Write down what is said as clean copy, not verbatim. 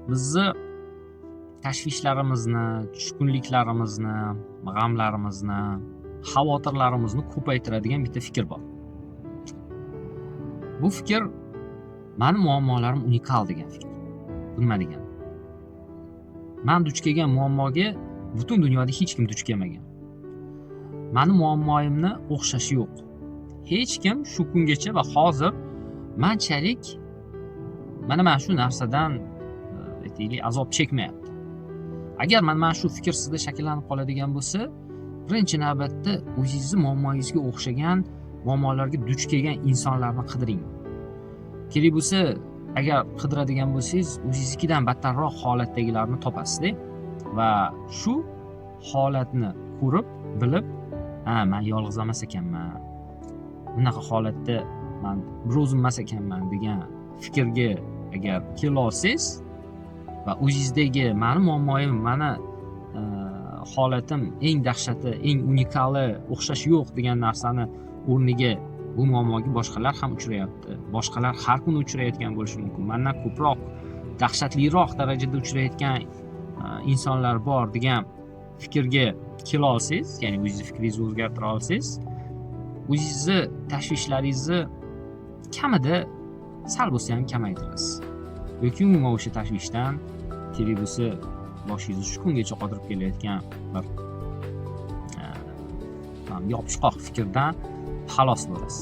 bizni tashvishlarimizni, tushkunliklarimizni, g'amlarimizni, xavotirlarimizni ko'paytiradigan bitta fikr bor. Bu fikr mani muammolarim unikal degan fikr. Bu nima degani? Men duch kelgan muammoga butun dunyoda hech kim duch kelmagan. Mani muammoyimni o'xshashi yo'q. Hech kim shu kungacha va hozir manchalik mana shu narsadan aytaylik azob chekmayapti. Agar mana shu fikr sizda shakllanib qoladigan bo'lsa, birinchi navbatda o'zingizni muammongizga o'xshagan muammolarga duch kelgan insonlarni qidiring. Kerak bo'lsa, agar qidiradigan bo'lsangiz, o'zingiznikidan battarroq holatdagilarni topasizda va shu holatni ko'rib, bilib, men yolg'iz emas ekanman. Bunaqa holatda men bir o'zim emas ekanman degan fikrga agar kela olsangiz va o'zingizdagi mani muammoyim, mani holatim eng dahshati, eng unikali, o'xshash yo'q degan narsani o'rniga bu muammoga boshqalar ham uchrayapti. Boshqalar har kuni uchrayotgan bo'lishi mumkin. Mendan ko'proq, dahshatliroq darajada uchrayotgan insonlar bor degan fikrga kela olsangiz, ya'ni o'zingizni fikringizni o'zgartira olsangiz, o'zingizni tashvishlaringizni kamida sal bo'lsa ham kamaytirasiz. Yoki umuman o'sha tashvishdan kerak bo'lsa boshingizni shu kungacha qotirib kelayotgan bir yopishqoq fikrdan xalos bo'lasiz.